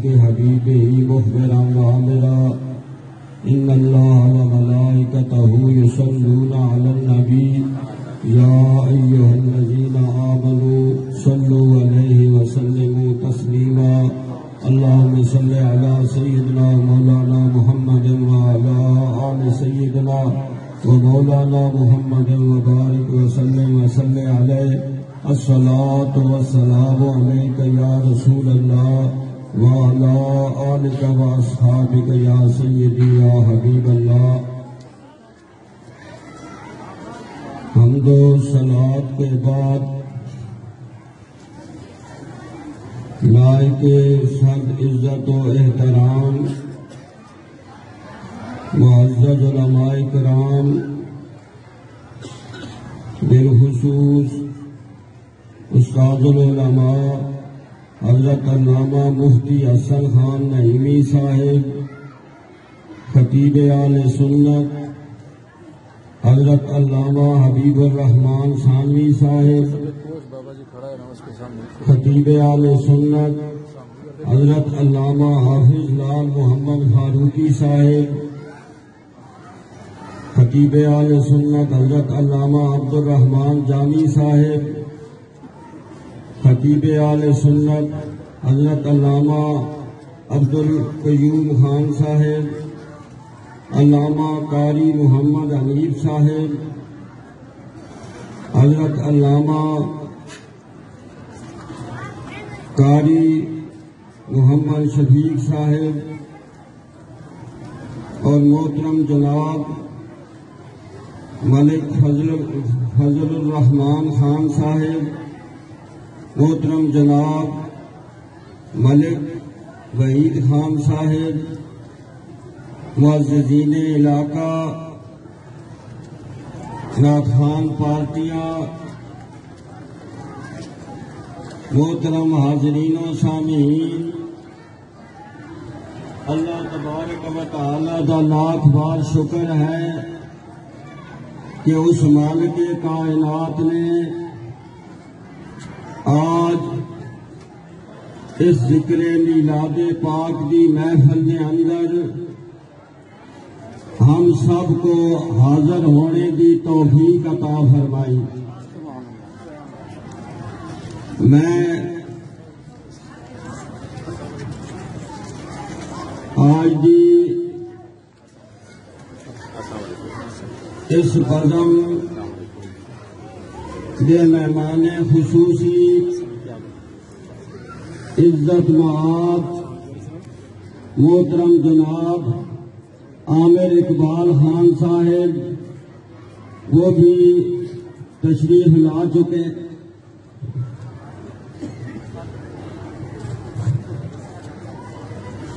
بحق حبيبه مخبرا وآمرا إن الله وملائكته يصلون على النبي يا أيها الذين آمنوا صلوا عليه وسلموا تسليما اللهم صل على سيدنا مولانا محمد وعلى آل سيدنا ومولانا محمد وبارك وسلم عليه الصلاة والسلام عليك يا رسول الله وعلى آلك وأصحابك يا سيدي يا حبيب الله. حمد و صلاة کے بعد لائق صد عزت و احترام معزز علماء کرام بالخصوص استاد العلماء حضرت علامہ مفتی حسن خان نعیمی صاحب، خطیب اہل سنت حضرت علامہ حبیب الرحمان ثانوی صاحب، خطیب اہل سنت حضرت علامہ حافظ لال محمد فاروقی صاحب، خطیب اہل سنت حضرت علامہ عبد الرحمان جامی صاحب، خطیب اہل سنت حضرت علامہ عبد القیوم خان صاحب، علامہ قاری محمد حنیف صاحب، حضرت علامہ قاری محمد شفیق صاحب، اور محترم جناب ملک فضل الرحمان خان صاحب، محترم جناب ملک وحید خان صاحب، معززین علاقہ، ناخوان پارٹیاں، محترم حاضرین و سامعین، اللہ تبارک و تعالی کا لاکھ بار شکر ہے کہ اس مالک کائنات نے آج اس ذکر میلاد پاک دی محفل کے اندر ہم سب کو حاضر ہونے کی توفیق عطا فرمائی. میں آج دی اس بزم دے مہمان خصوصی عزت مآب محترم جناب عامر اقبال خان صاحب وہ بھی تشریف لا چکے.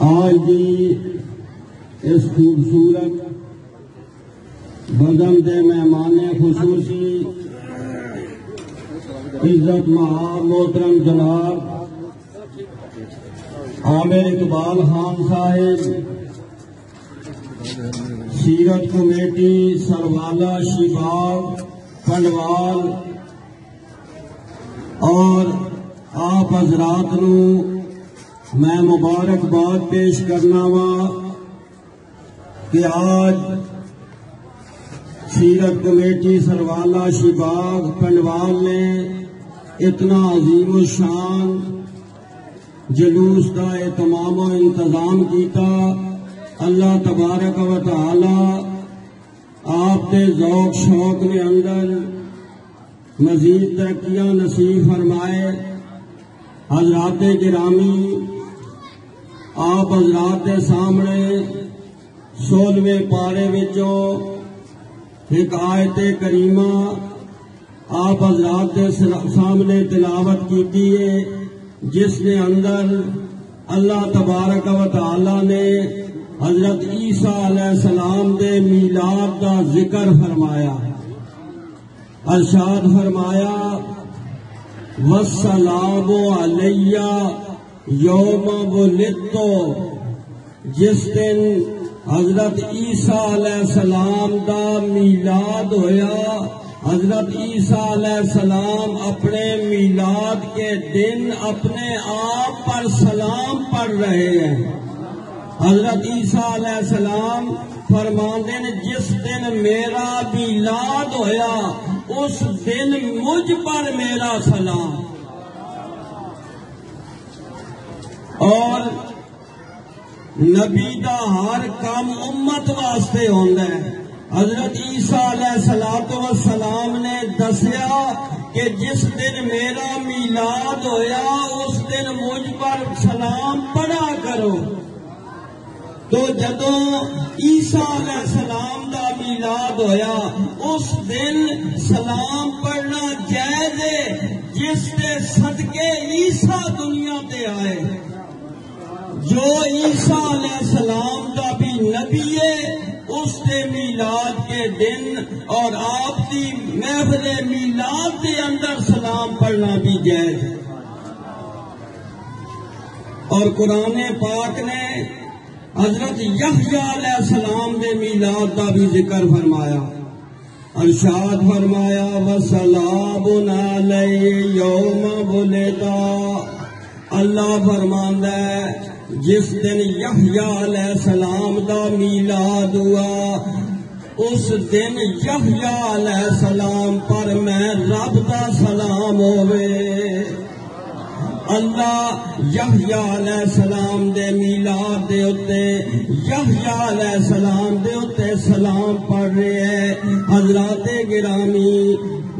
آج بھی اس خوبصورت بزم دے مہمان خصوصی عزت مآب محترم جناب عامر اقبال خان صاحب، سیرت کمیٹی سروالا شیباغ پنڈوال، اور آپ حضرات نو میں مبارکباد پیش کرنا وا کہ آج سیرت کمیٹی سروالا شیباغ پنڈوال نے اتنا عظیم الشان جلوس کا اہتمام و انتظام کیتا. اللہ تبارک و تعالی آپ کے ذوق شوق میں اندر مزید ترقیاں نصیب فرمائے. حضرات گرامی، آپ حضرات کے سامنے 16ویں پارے وچوں ایک آیت کریمہ آپ حضرات کے سامنے تلاوت کی ہے، جس نے اندر اللہ تبارک و تعالی نے حضرت عیسیٰ علیہ السلام دے میلاد کا ذکر فرمایا. ارشاد فرمایا والسلام علیہ یوم ولدت، جس دن حضرت عیسیٰ علیہ السلام دا میلاد ہویا حضرت عیسیٰ علیہ السلام اپنے میلاد کے دن اپنے آپ پر سلام پڑھ رہے ہیں۔ حضرت عیسیٰ علیہ السلام فرماندے نے جس دن میرا میلاد ہویا اس دن مجھ پر میرا سلام، اور نبی دا ہر کام امت واسطے ہوندا ہے۔ حضرت عیسیٰ علیہ السلام نے دسیا کہ جس دن میرا میلاد ہویا اس دن مجھ پر سلام پڑھا کرو۔ تو جدوں عیسیٰ علیہ السلام دا میلاد ہویا اس دن سلام پڑھنا جائز ہے، جس دے صدقے عیسیٰ دنیا تے آئے۔ جو عیسیٰ علیہ السلام دا بھی نبی ہے اس دے میلاد کے دن اور آپ دی محفل میلاد کے اندر سلام پڑھنا بھی جائز ہے۔ اور قرآن پاک نے حضرت یحییٰ علیہ السلام دے میلاد کا بھی ذکر فرمایا، ارشاد فرمایا وَسَلَامٌ عَلَيْهِ يَوْمَ وُلِدَ۔ اللہ فرماندا ہے جس دن یحییٰ علیہ السلام دا میلاد ہوا اس دن یحییٰ علیہ السلام پر میں رب دا سلام ہوئے۔ اللہ یحییٰ علیہ السلام دے میلاد دے اتے یحییٰ علیہ السلام دے اتے سلام پڑھ رہے ہیں۔ حضرات گرامی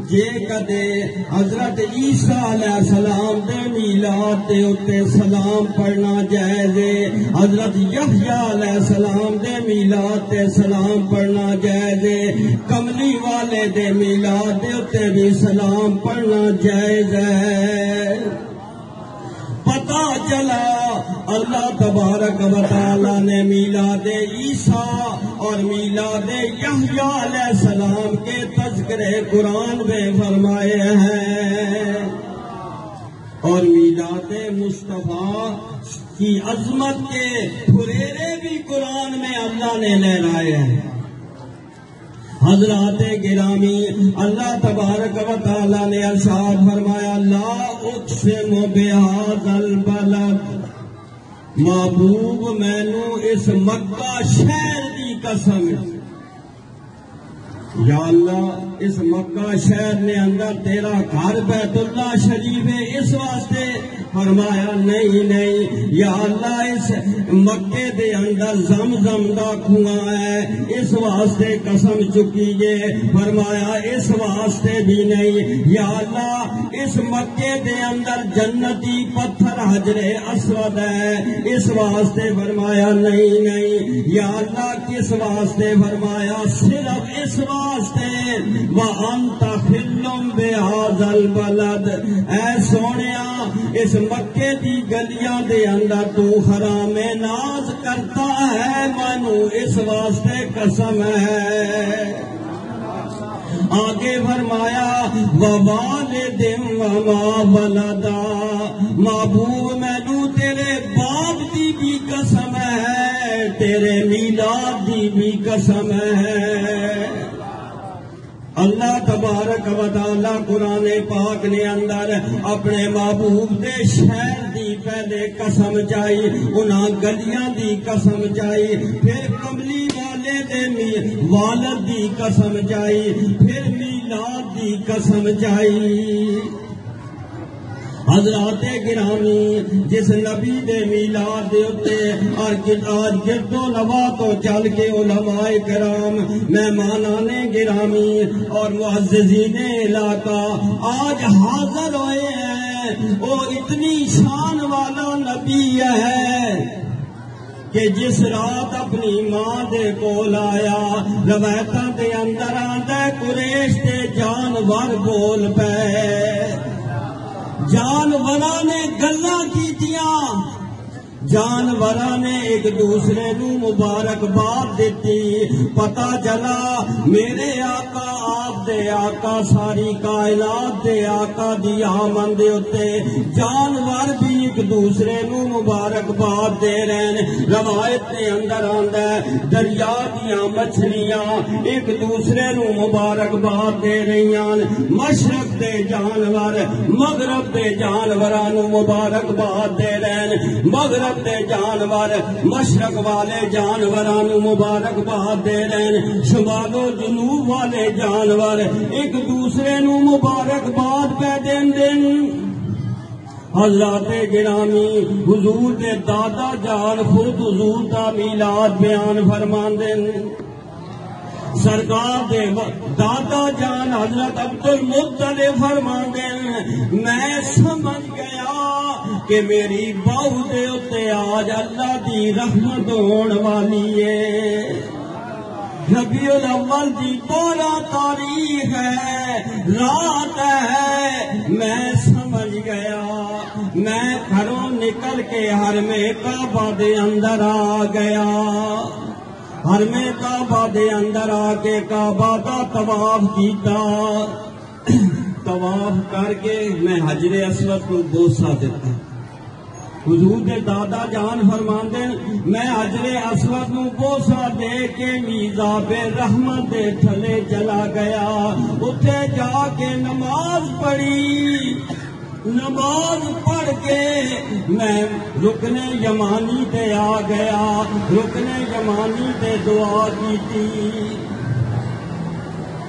جے کدے حضرت عیسیٰ علیہ السلام دے میلاد دے اتے سلام پڑھنا جائز ہے، حضرت یحییٰ علیہ السلام دے میلاد تے سلام پڑھنا جائز ہے، کملی والے دے میلاد دے اتے بھی سلام پڑھنا جائز ہے۔ پتہ چلا اللہ تبارک و تعالی نے میلاد عیسیٰ اور میلاد یحییٰ علیہ السلام کے تذکرے قرآن میں فرمائے ہیں، اور میلاد مصطفیٰ کی عظمت کے پھریرے بھی قرآن میں اللہ نے لہرائے ہیں۔ حضرات گرامی اللہ تبارک و تعالی نے ارشاد فرمایا لا اقسم بہذا البلد، محبوب مینو اس مکہ شہر دی قسم، یا اللہ اس مکہ شہر نے اندر تیرا گھر بیت اللہ شریف ہے اس واسطے فرمایا نہیں یا اللہ اس مکے دے اندر زمزم دا کنواں ہے اس واسطے قسم چکی ہے، فرمایا اس واسطے بھی نہیں، یا اللہ اس مکے دے اندر جنتی پتھر حجر اسود ہے اس واسطے فرمایا نہیں، یا اللہ کس واسطے فرمایا صرف اس واسطے وَأَنْتَ حِلٌّ بِهَذَا الْبَلَدِ، اے سونیا اس مکے دی گلیاں دے اندر تو حرام ناز کرتا ہے، مانو اس واسطے قسم ہے۔ آگے فرمایا وَوَالِدٍ وَمَا وَلَدَ، محبوب مینو تیرے باپ دی بھی قسم ہے، تیرے میلاد دی بھی قسم ہے۔ اللہ تبارک و تعالی قرآن پاک نے اندر اپنے محبوب دے شہر دی پہلے قسم چائی، انہاں گلیاں دی قسم چائی، پھر کملی والے دے والد دی قسم چائی، پھر میلاد دی قسم چائی۔ حضرات گرامی جس نبی دے میلاد دے اتے اور آج گرد و نواح تو چل کے علماء کرام مہمانان گرامی اور معززین علاقہ آج حاضر ہوئے ہیں، وہ اتنی شان والا نبی ہے کہ جس رات اپنی ماں دے کول آیا روایتاں دے اندر آندا ہے قریش دے جانور بول پے، جانوراں نے گلاں کیتیاں، جانوراں نے ایک دوسرے نو مبارکباد دیتی، پتہ چلا میرے آقا آپ دے آقا ساری کائنات دے آقا دی آمد دے اتے جانور بھی ایک دوسرے نو مبارکباد دے رہے ہیں. روایت کے اندر آندا ہے دریا دیاں مچھلیاں ایک دوسرے نو مبارکباد دے رہی ہیں. مشرق دے جانور مغرب دے جانوراں نو مبارکباد دے رہے ہیں. مغرب دے جانور مشرق والے جانوراں نو مبارکباد دے رہے ہیں. شمال و جنوب والے جانور ایک دوسرے نو مبارکباد پہ دیندے. حضرات گرامی حضور دے دادا جان خود حضور دا میلاد بیان فرماندے. سرکار دے دادا جان حضرت عبد المطلب فرماندے میں سمجھ گیا کہ میری بہو دے اتے آج اللہ دی رحمت ہون والی ہے. ربیع الاول دی 12 تاریخ ہے رات ہے. میں سمجھ گیا میں گھروں نکل کے حرم کعبہ دے اندر آ گیا. حرم کعبہ دے اندر آ کے کعبہ دا طواف کیتا. طواف کر کے میں حجر اسود کو بوسہ دیتا. حضور دے دادا جان فرماندے میں حجر اسود نو بوسہ دے کے میزاب رحمت دے تھلے چلا گیا. اٹھے جا کے نماز پڑھی. نماز پڑھ کے میں رکن یمانی تے آ گیا. رکن یمانی تے دعا کی تھی.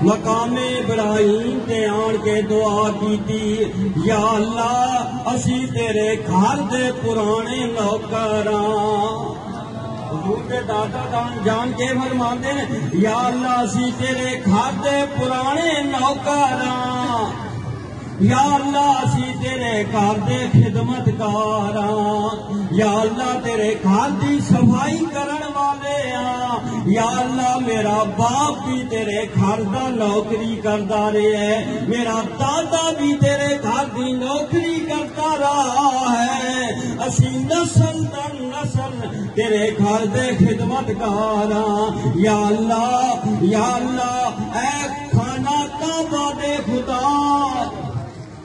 مقام ابراہیم تے آن کے دعا کی تھی یا اللہ اسی تیرے گھر دے پرانے نوکراں. حضور دے دادا جان کے فرماندے یا اللہ اسی تیرے گھر دے پرانے نوکراں. یا اللہ اسی تیرے گھر دے خدمت کاراں. یا اللہ تیرے گھر دی صفائی کرن والے ہاں. یا اللہ میرا باپ بھی تیرے گھر دا نوکری کردا رہا ہے. میرا دادا بھی تیرے گھر دی نوکری کرتا رہا ہے. اسی نسل در نسل تیرے گھر دے خدمت کاراں. یا اللہ اے کھانا کعبہ دے خدا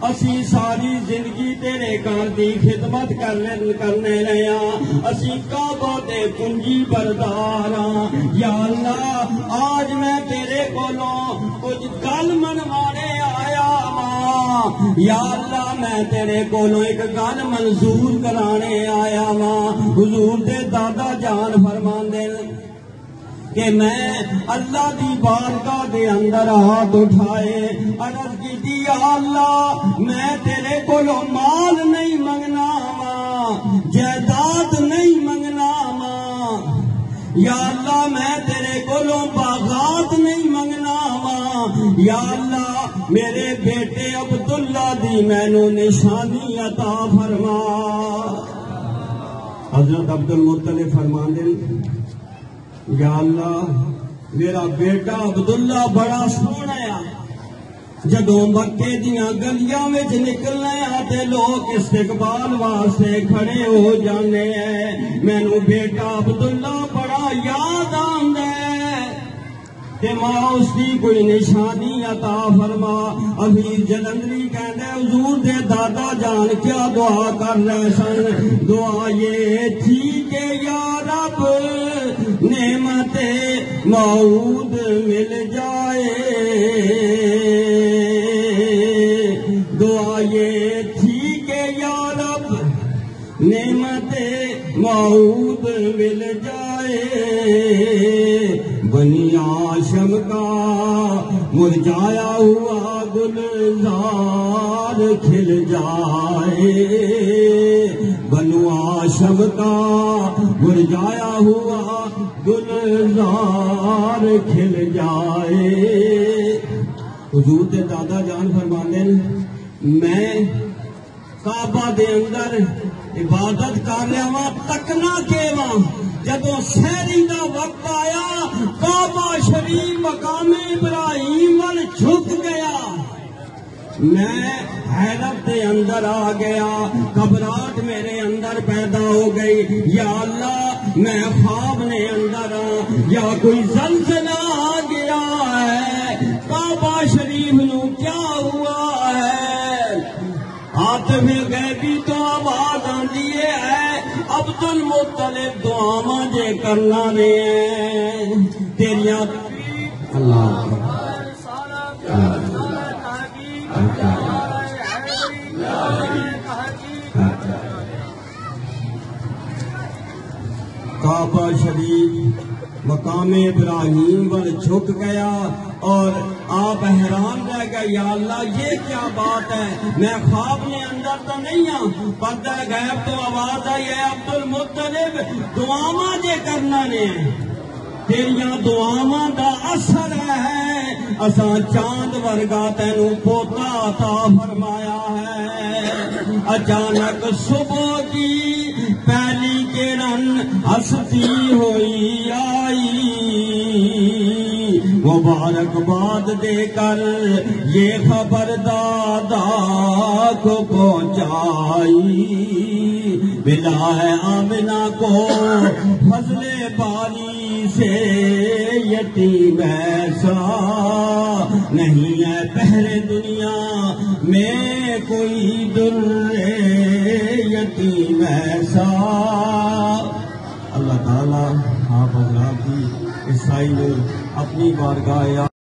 اسی ساری زندگی تیرے گھر دی خدمت کرنے رہے ہاں. اسی کعبہ دے کنجی بردار ہاں. یا اللہ آج میں تیرے کولوں کچھ گل منوانے آیا ہاں. یا اللہ میں تیرے کولوں ایک گل منظور کرانے آیا ہاں. حضور دے دادا جان فرماندے کہ میں اللہ دی بارگاہ دے اندر ہاتھ اٹھائے عرض کی یا اللہ میں تیرے کولوں مال نہیں منگنا ماں جائیداد نہیں منگنا ماں. یا اللہ میں تیرے کولوں باغات نہیں منگنا ماں. یا اللہ میرے بیٹے عبداللہ دی مینوں نشانی عطا فرما. حضرت عبد المطلب فرماندے یا اللہ میرا بیٹا عبداللہ بڑا سونا ہے. جدوں مکے دیاں گلیاں وچ نکلنا تے لوگ استقبال واسطے کھڑے ہو جانے ہیں. مینوں بیٹا عبداللہ بڑا یاد آندا ہے تے ماں اس کی کوئی نشانی عطا فرما. ابھی جلندری کہندے حضور دے دادا جان کیا دعا کر رہے سن. دعا یہ تھی کہ یا رب نعمت موعود مل جائے. دعا یہ تھی کہ یا رب نعمت موعود مل جائے. بنی ہاشم کا مرجھایا ہوا گلزار کھل جائے. بنو ہاشم کا مرجھایا ہوا گلزار کھل جائے. حضور دے دادا جان فرماندے میں کعبہ دے اندر عبادت کر رہا ہاں تکنا کے واں. جدو سحری دا وقت آیا کعبہ شریف مقام ابراہیم ول جھک گیا. میں حیرت دے اندر آ گیا. گھبراہٹ میرے اندر پیدا ہو گئی. یا اللہ میں خواب نے اندر یا کوئی زلزلہ آ گیا ہے. کعبہ شریف نو کیا ہوا ہے؟ ہاتھ میں غیبی تو آواز دعاواں جے کرنا نے تیریاں اللہ کعبہ شریف مقام ابراہیم پر جھک گیا اور آپ حیران رہ گئے یا اللہ یہ کیا بات ہے میں خواب میں اندر تو نہیں ہوں پردہ غیب تو آواز آئی ہے عبد المطلب دعاواں جے کرنا نے تیریاں دعاواں دا اثر ہے اساں چاند ورگا تینو پوتا عطا فرمایا ہے اچانک صبح کی پہلی کرن ہستی ہوئی آئی مبارکباد دے کر یہ خبر دادا کو پہنچائی ملا ہے آمنہ کو فضل باری سے یتیم ایسا نہیں ہے پہلے دنیا میں کوئی در یتیم ایسا اللہ تعالیٰ آپ حضرات کی عیسائی نے اپنی بارگاہ